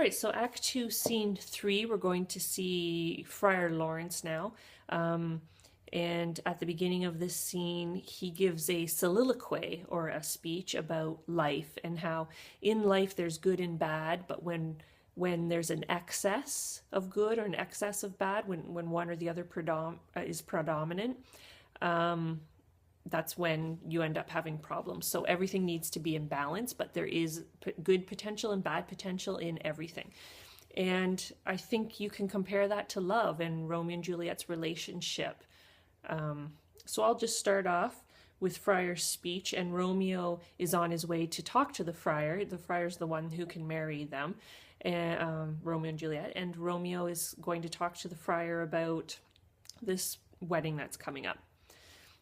right, so Act 2, Scene 3, we're going to see Friar Lawrence now. And at the beginning of this scene, he gives a soliloquy or a speech about life and how in life there's good and bad, but when there's an excess of good or an excess of bad, when one or the other is predominant, that's when you end up having problems. So everything needs to be in balance, but there is good potential and bad potential in everything. And I think you can compare that to love and Romeo and Juliet's relationship. So I'll just start off with Friar's speech, and Romeo is on his way to talk to the friar. The friar's the one who can marry them, and Romeo and Juliet. And Romeo is going to talk to the friar about this wedding that's coming up.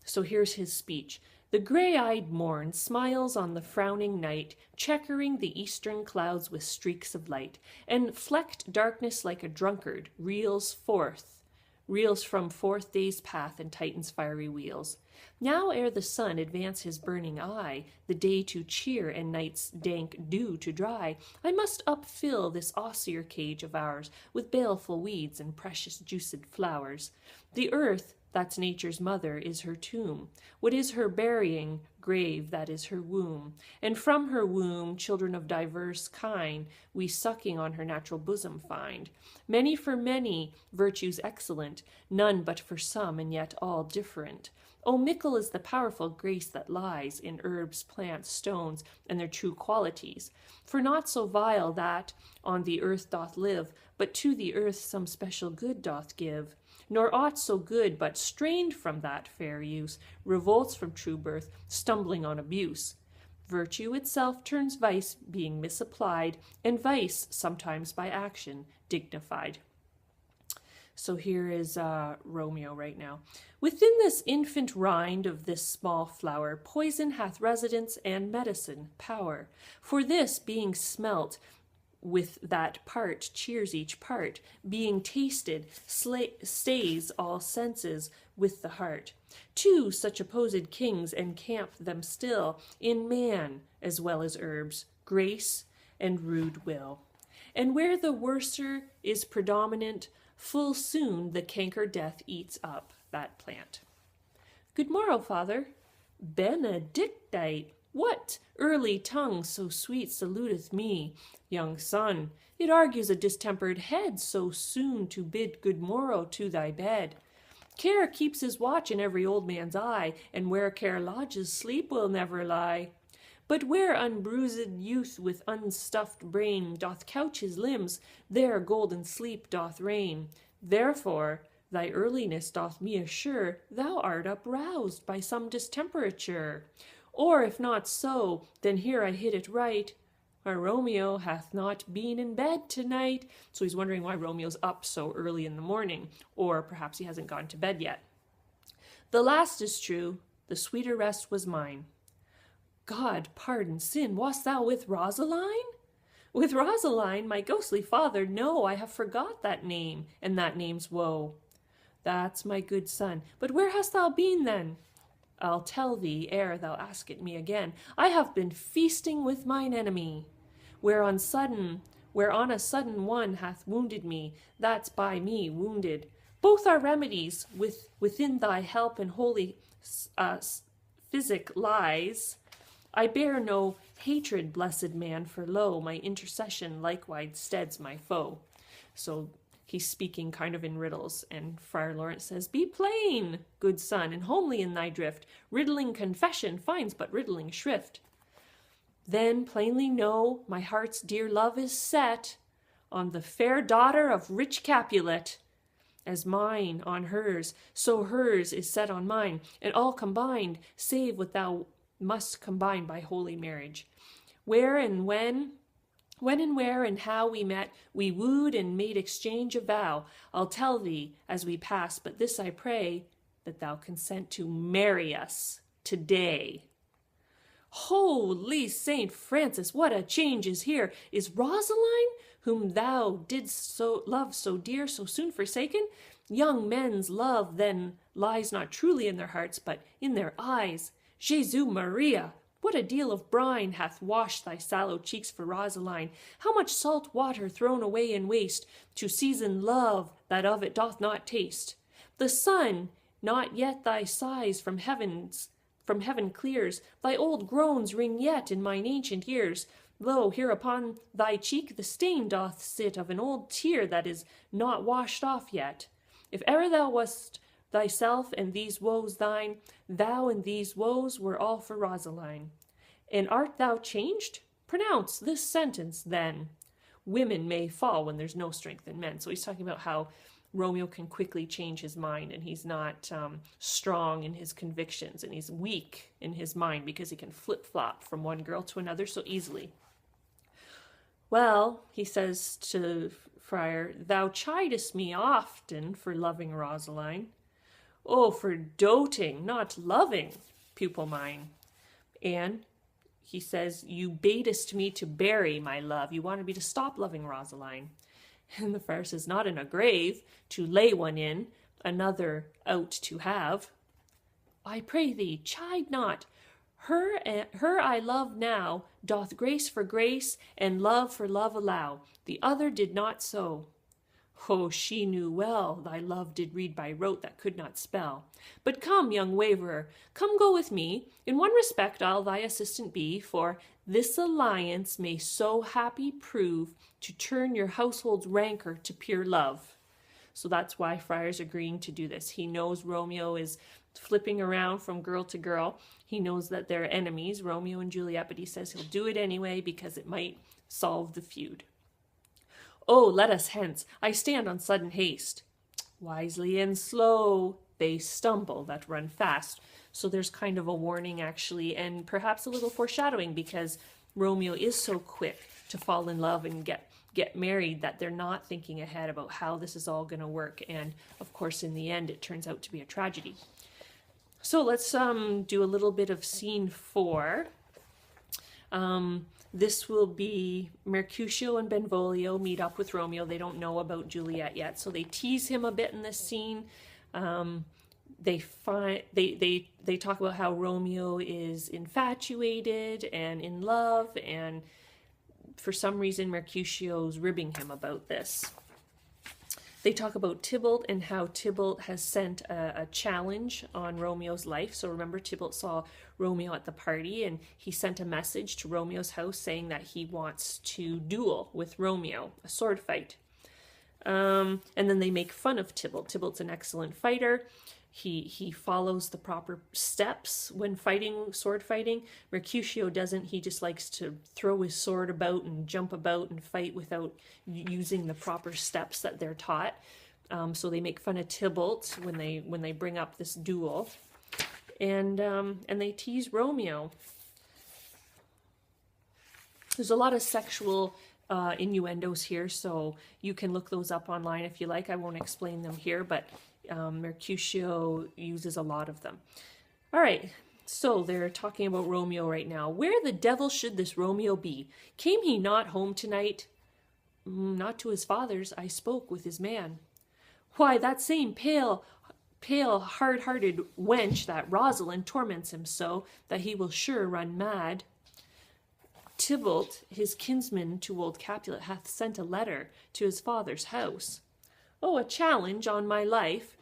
So here's his speech. The gray-eyed morn smiles on the frowning night, checkering the eastern clouds with streaks of light, and flecked darkness like a drunkard reels from forth day's path and Titan's fiery wheels. Now ere the sun advance his burning eye, the day to cheer and night's dank dew to dry, I must upfill this osier cage of ours with baleful weeds and precious juiced flowers. The earth, that's nature's mother, is her tomb. What is her burying grave, that is her womb. And from her womb, children of diverse kind, we sucking on her natural bosom find. Many for many, virtues excellent, none but for some, and yet all different. O mickle is the powerful grace that lies in herbs, plants, stones, and their true qualities. For not so vile that on the earth doth live, but to the earth some special good doth give. Nor aught so good, but strained from that fair use, revolts from true birth, stumbling on abuse. Virtue itself turns vice, being misapplied, and vice, sometimes by action, dignified. So here is Romeo right now. Within this infant rind of this small flower, poison hath residence and medicine power. For this, being smelt, with that part cheers each part, being tasted, stays all senses with the heart. Two such opposed kings encamp them still, in man as well as herbs, grace and rude will. And where the worser is predominant, full soon the canker death eats up that plant. Good morrow, Father. Benedictite. What early tongue so sweet saluteth me? Young son, it argues a distempered head so soon to bid good morrow to thy bed. Care keeps his watch in every old man's eye, and where care lodges, sleep will never lie. But where unbruised youth with unstuffed brain doth couch his limbs, there golden sleep doth reign. Therefore, thy earliness doth me assure thou art uproused by some distemperature. Or if not so, then here I hit it right. Our Romeo hath not been in bed tonight. So he's wondering why Romeo's up so early in the morning, or perhaps he hasn't gone to bed yet. The last is true, the sweeter rest was mine. God pardon sin, wast thou with Rosaline? With Rosaline, my ghostly father? No, I have forgot that name, and that name's woe. That's my good son. But where hast thou been then? I'll tell thee ere thou ask it me again. I have been feasting with mine enemy, where on a sudden one hath wounded me, that's by me wounded. Both are remedies, within thy help and holy physic lies. I bear no hatred, blessed man, for lo, my intercession likewise steads my foe. So he's speaking kind of in riddles, and Friar Lawrence says, Be plain, good son, and homely in thy drift. Riddling confession finds but riddling shrift. Then plainly know my heart's dear love is set on the fair daughter of rich Capulet. As mine on hers, so hers is set on mine, and all combined, save what thou must combine by holy marriage. Where and when and where and how we met, we wooed and made exchange of vow. I'll tell thee as we pass, but this I pray, that thou consent to marry us today. Holy Saint Francis, what a change is here! Is Rosaline, whom thou didst so love so dear, so soon forsaken? Young men's love then lies not truly in their hearts, but in their eyes. Jesu Maria! What a deal of brine hath washed thy sallow cheeks for Rosaline! How much salt water thrown away in waste, to season love that of it doth not taste! The sun not yet thy sighs from heaven clears, thy old groans ring yet in mine ancient ears. Lo, here upon thy cheek the stain doth sit of an old tear that is not washed off yet. If ever thou wast thyself and these woes thine, thou and these woes were all for Rosaline. And art thou changed? Pronounce this sentence then. Women may fall when there's no strength in men. So he's talking about how Romeo can quickly change his mind, and he's not strong in his convictions, and he's weak in his mind because he can flip-flop from one girl to another so easily. Well, he says to Friar, thou chidest me often for loving Rosaline. Oh, for doting, not loving, pupil mine. And he says, you badest me to bury my love. You wanted me to stop loving Rosaline. And the friar says, not in a grave, to lay one in, another out to have. I pray thee, chide not. Her I love now, doth grace for grace, and love for love allow. The other did not so. Oh, she knew well thy love did read by rote that could not spell. But come, young waverer, come go with me. In one respect I'll thy assistant be, for this alliance may so happy prove to turn your household's rancor to pure love. So that's why Friar's agreeing to do this. He knows Romeo is flipping around from girl to girl. He knows that they're enemies, Romeo and Juliet, but he says he'll do it anyway because it might solve the feud. Oh, let us hence, I stand on sudden haste. Wisely and slow they stumble that run fast. So there's kind of a warning actually, and perhaps a little foreshadowing, because Romeo is so quick to fall in love and get married that they're not thinking ahead about how this is all going to work. And of course, in the end, it turns out to be a tragedy. So let's do a little bit of scene 4. This will be Mercutio and Benvolio meet up with Romeo. They don't know about Juliet yet, so they tease him a bit in this scene. They talk about how Romeo is infatuated and in love, and for some reason Mercutio's ribbing him about this. They talk about Tybalt and how Tybalt has sent a challenge on Romeo's life. So remember, Tybalt saw Romeo at the party, and he sent a message to Romeo's house saying that he wants to duel with Romeo, a sword fight. And then they make fun of Tybalt. Tybalt's an excellent fighter. He follows the proper steps when sword fighting. Mercutio doesn't. He just likes to throw his sword about and jump about and fight without using the proper steps that they're taught. So they make fun of Tybalt when they bring up this duel, and they tease Romeo. There's a lot of sexual innuendos here, so you can look those up online if you like. I won't explain them here, but Mercutio uses a lot of them. All right, so they're talking about Romeo right now. Where the devil should this Romeo be? Came he not home tonight? Not to his father's, I spoke with his man. Why, that same pale, hard-hearted wench, that Rosalind, torments him so, that he will sure run mad. Tybalt, his kinsman to old Capulet, hath sent a letter to his father's house. Oh, a challenge on my life.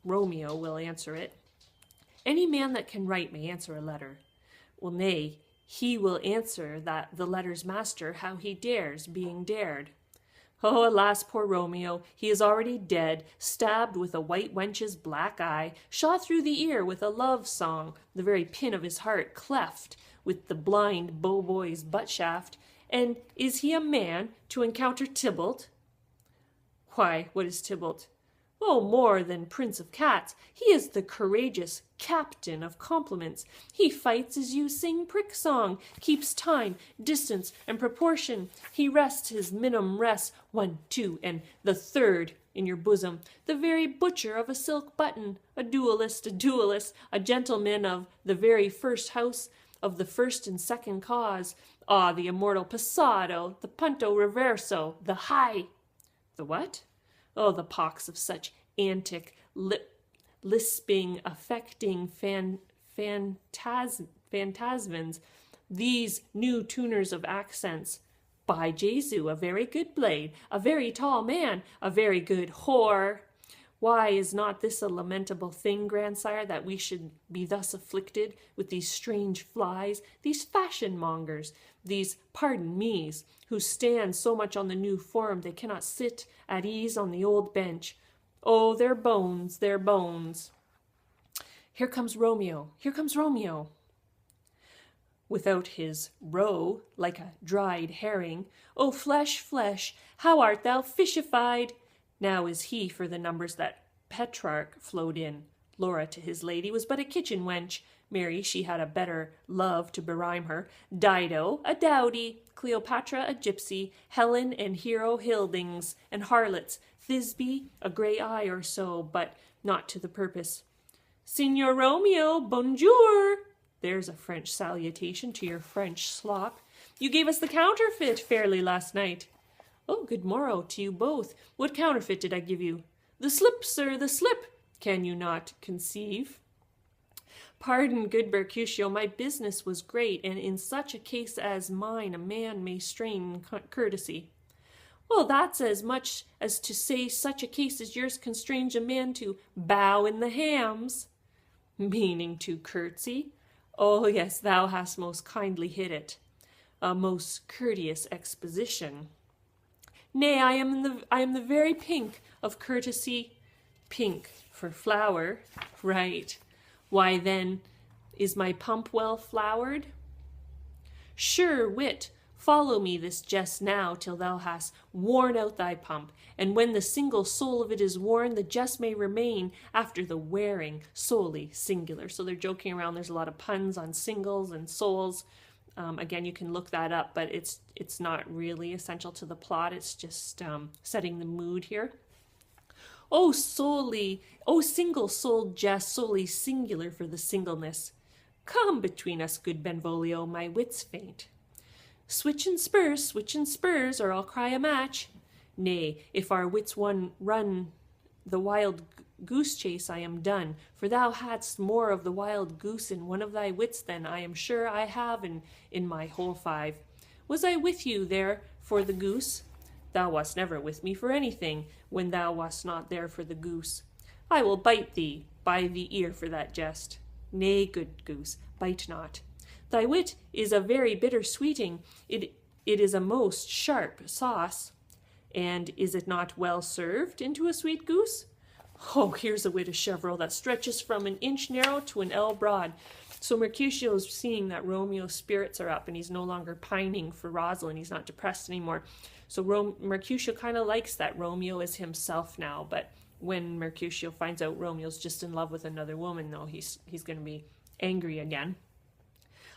Romeo will answer it. Any man that can write may answer a letter. Well, nay, he will answer that the letter's master how he dares, being dared. Oh, alas, poor Romeo, he is already dead, stabbed with a white wench's black eye, shot through the ear with a love song, the very pin of his heart cleft with the blind bow-boy's butt shaft. And is he a man to encounter Tybalt? Why, what is Tybalt? Oh, more than prince of cats. He is the courageous captain of compliments. He fights as you sing prick song, keeps time, distance, and proportion. He rests his minim rest, 1, 2, and the third in your bosom. The very butcher of a silk button, a duelist, a gentleman of the very first house, of the first and second cause. Ah, the immortal passado, the punto reverso, the high. The what? Oh, the pox of such antic, lisping, affecting phantasmins, these new tuners of accents. By Jesu, a very good blade, a very tall man, a very good whore. Why is not this a lamentable thing, grandsire, that we should be thus afflicted with these strange flies, these fashion mongers, these pardon me's, who stand so much on the new form they cannot sit at ease on the old bench? Oh, their bones, their bones. Here comes Romeo, here comes Romeo. Without his roe, like a dried herring, O flesh, flesh, how art thou fishified? Now is he for the numbers that Petrarch flowed in. Laura to his lady was but a kitchen wench. Mary, she had a better love to berhyme her. Dido, a dowdy. Cleopatra, a gypsy. Helen and Hero, Hildings, and harlots. Thisbe, a grey eye or so, but not to the purpose. Signor Romeo, bonjour. There's a French salutation to your French slop. You gave us the counterfeit fairly last night. Oh, good morrow to you both. What counterfeit did I give you? The slip, sir, the slip. Can you not conceive? Pardon, good Mercutio, my business was great, and in such a case as mine a man may strain courtesy. Well, that's as much as to say such a case as yours constrains a man to bow in the hams. Meaning to curtsy? Oh, yes, thou hast most kindly hit it. A most courteous exposition. Nay, I am the very pink of courtesy. Pink for flower, right. Why then, is my pump well flowered? Sure, wit, follow me this jest now till thou hast worn out thy pump, and when the single soul of it is worn, the jest may remain after the wearing solely singular. So they're joking around. There's a lot of puns on singles and souls. Again, you can look that up, but it's not really essential to the plot. It's just setting the mood here. Oh, single-souled jest, solely singular for the singleness. Come between us, good Benvolio, my wits faint. Switch and spurs, or I'll cry a match. Nay, if our wits run the wild goose chase, I am done, for thou hadst more of the wild goose in one of thy wits than I am sure I have in my whole 5. Was I with you there for the goose? Thou wast never with me for anything, when thou wast not there for the goose. I will bite thee by the ear for that jest. Nay, good goose, bite not. Thy wit is a very bitter sweeting. It is a most sharp sauce. And is it not well served into a sweet goose? Oh, here's a wit of Chevreul that stretches from an inch narrow to an ell broad. So Mercutio's seeing that Romeo's spirits are up and he's no longer pining for Rosalind. He's not depressed anymore. So Mercutio kind of likes that Romeo is himself now. But when Mercutio finds out Romeo's just in love with another woman, though, he's going to be angry again.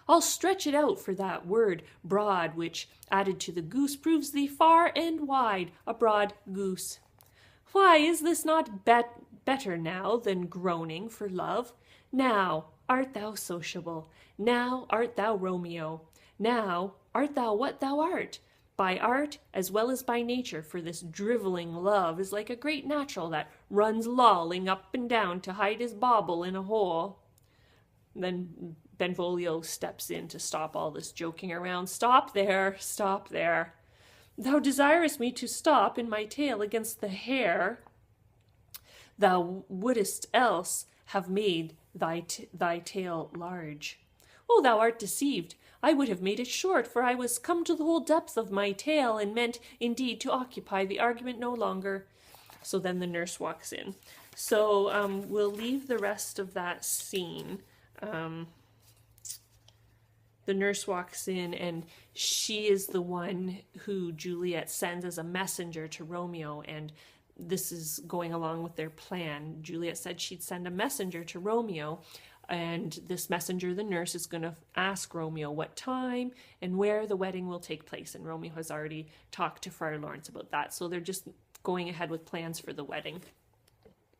I'll stretch it out for that word broad, which, added to the goose, proves thee far and wide a broad goose. Why, is this not better now than groaning for love? Now art thou sociable. Now art thou Romeo. Now art thou what thou art. By art as well as by nature, for this drivelling love is like a great natural that runs lolling up and down to hide his bauble in a hole. Then Benvolio steps in to stop all this joking around. Stop there, stop there. Thou desirest me to stop in my tale against the hare. Thou wouldest else have made thy tale large. Oh, thou art deceived. I would have made it short, for I was come to the whole depth of my tale, and meant indeed to occupy the argument no longer. So then the nurse walks in. So we'll leave the rest of that scene. The nurse walks in, and she is the one who Juliet sends as a messenger to Romeo, and this is going along with their plan. Juliet said she'd send a messenger to Romeo, and this messenger, the nurse, is going to ask Romeo what time and where the wedding will take place, and Romeo has already talked to Friar Lawrence about that, so they're just going ahead with plans for the wedding.